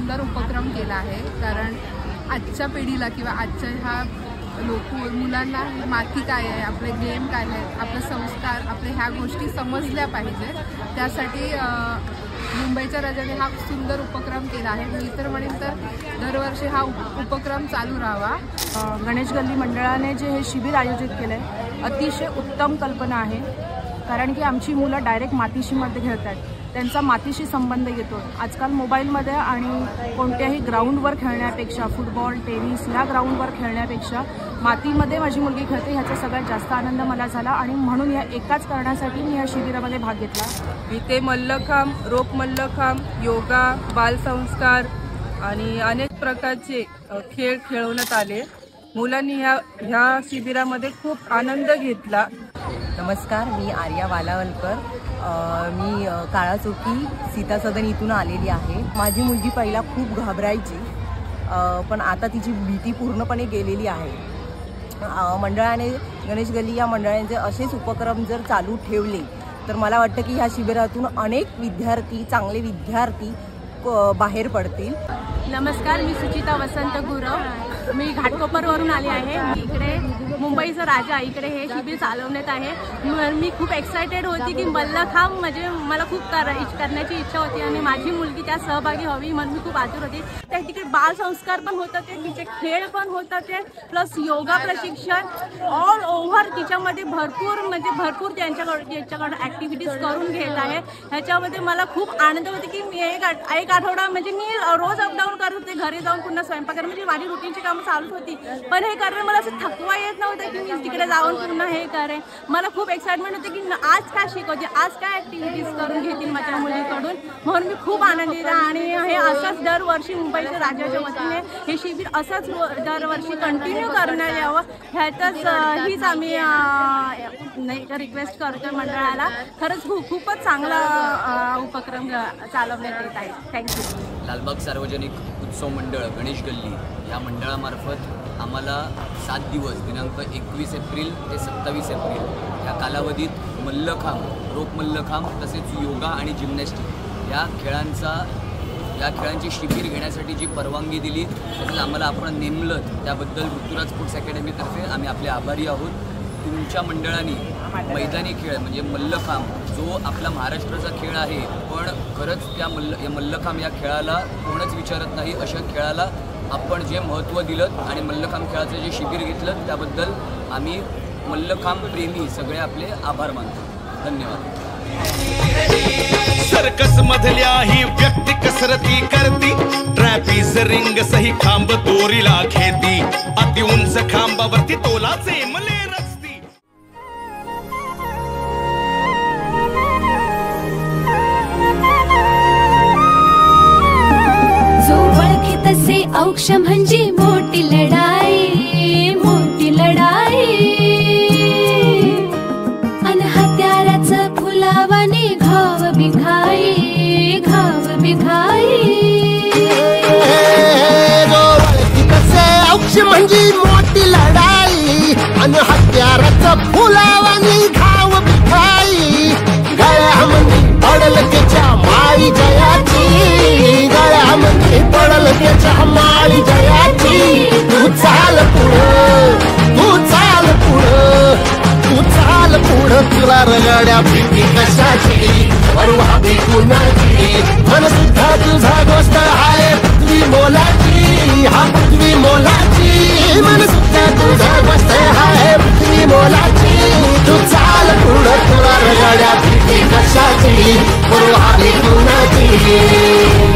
सुंदर उपक्रम केला आहे, कारण आजच्या पिढीला किंवा आजच्या ह्या मुलांना माती काय आहे, आपले गेम काय आहेत, आपले संस्कार, आपले ह्या गोष्टी समजल्या पाहिजे। त्यासाठी मुंबईच्या राजाने हा सुंदर उपक्रम केला आहे। मी तर म्हणेन तर दरवर्षी हा उपक्रम चालू राहावा। गणेश गल्ली मंडळाने जे हे शिबिर आयोजित केले अतिशय उत्तम कल्पना आहे, कारण की आमची मुलं डायरेक्ट मातीशीमध्ये खेळतात, त्यांचा मातीशी संबंध येतो। आजकाल मोबाईलमध्ये आणि कोणत्याही ग्राउंडवर खेळण्यापेक्षा, फुटबॉल, टेनिस ह्या ग्राउंडवर खेळण्यापेक्षा मातीमध्ये माझी मुलगी खेळते, ह्याचा सगळ्यात जास्त आनंद मला झाला आणि म्हणून या एकाच कारणासाठी मी या शिबिरामध्ये भाग घेतला। इथे मल्लखांब, रोप मल्लखांब, योगा, बालसंस्कार आणि अनेक प्रकारचे खेळ खेळवण्यात आले। मुलांनी ह्या शिबिरामध्ये खूप आनंद घेतला। नमस्कार, मी आर्या वालावलकर, मी काळा चौकी सीता सदन इथून आलेली आहे। माझी मुलगी पहिला खूप घाबरायची, पण आता तिची भीती पूर्णपणे गेलेली आहे। मंडळाने, गणेश गल्ली या मंडळांचे असेच उपक्रम जर चालू ठेवले तर मला वाटतं की ह्या शिबिरातून अनेक विद्यार्थी, चांगले विद्यार्थी बाहेर पडतील। नमस्कार, मी सुचिता वसंत गुरव, मी घाटकोपरवरून आली आहे। इकडे मुंबईचा राजा इकडे हे शिबिर चालवण्यात आहे। मी खूप एक्सायटेड होती की मल्लखांब म्हणजे मला खूप करण्याची इच्छा होती आणि माझी मुलगी त्यात सहभागी व्हावी म्हणून मी खूप आतुर होती। त्या तिकडे बालसंस्कार पण होतात, तिचे खेळ पण होतात, प्लस योगा प्रशिक्षण ऑल ओव्हर तिच्यामध्ये भरपूर त्यांच्याकडून ॲक्टिव्हिटीज करून घेत आहे। ह्याच्यामध्ये मला खूप आनंद होते की मी एक आठवडा म्हणजे मी रोज अपडाऊन करत होते, घरी जाऊन पुन्हा स्वयंपाक करणं, म्हणजे माझी रुटीनची कामं चालूच होती, पण हे कारण मला असं थकवा येत नव्हतं की मी तिकडे जाऊन पुन्हा हे करेन। मला खूप एक्साइटमेंट होते की आज काय शिकवते, आज काय ॲक्टिव्हिटीज करून घेतील माझ्या मुलीकडून, म्हणून मी खूप आनंदित आहे। आणि हे असंच दरवर्षी मुंबईच्या राज्याच्या वतीने हे शिबिर असंच दरवर्षी कंटिन्यू करण्यात यावं, ह्यातच हीच आम्ही रिक्वेस्ट करतो मंडळाला। खरंच खूपच चांगला उपक्रम चालवण्यात येत आहे। थँक्यू। लालबाग सार्वजनिक उत्सव मंडळ गणेश गल्ली या मंडळामार्फत आम्हाला 7 दिवस दिनांक 21 एप्रिल ते 27 एप्रिल या कालावधीत मल्लखांब, रोप मल्लखांब तसेच योगा आणि जिम्नॅस्टिक या खेळांची शिबिर घेण्यासाठी जी परवानगी दिली त्याच्यात आम्हाला आपण नेमलं, त्याबद्दल ऋतुराज स्पोर्ट्स अकॅडमीतर्फे आम्ही आपले आभारी आहोत। तुमच्या मंडळाने मैदानी खेळ म्हणजे मल्लखांब जो आपला महाराष्ट्राचा खेळ आहे, पण खरंच त्या मल्लखांब या खेळाला कोणच विचारत नाही, अशा खेळाला आपण जे महत्त्व दिलं आणि मल्लखांब खेळाचं जे शिबिर घेतलं त्याबद्दल आम्ही मल्लखांब प्रेमी सगळे आपले आभार मानतो। धन्यवाद। सर्कस मधल्या ही व्यक्ती कसरती करती, ट्रॅपिज रिंग सही खांब दोरीला घेती, अति उंच खांबावरती तोलाचे मले रचती। जो ओळखी तसे औक्ष म्हणजे मोठी लढाई, मोठी लढाई। अन हत्याराचं फुलावाने घाव बिघाई, घाव बिघाई। जो ओळखी तसे औक्ष म्हणजे मोठी लढाई, अन हत्याराचं फुलावाने घाव बिघाई। गळ्यामध्ये पडल त्याच्या माळी जयाची, गळ्यामध्ये पडल त्याच्या माळी जयाची। तू चाल पुढं, तू चाल पुढं, तू चाल पुढं, तुला रगड्या भीती कशाची, परवा भी कुणाची, मन सुद्धा तुझा गोष्ट आहे पृथ्वी मोलाची, हा पृथ्वी मोलाची, मन सुद्धा तुझा गोष्ट आहे पृथ्वी मोलाची। तू चाल पुढं, तुला रगड्या भीती कशाची, परवा भी कुणाची।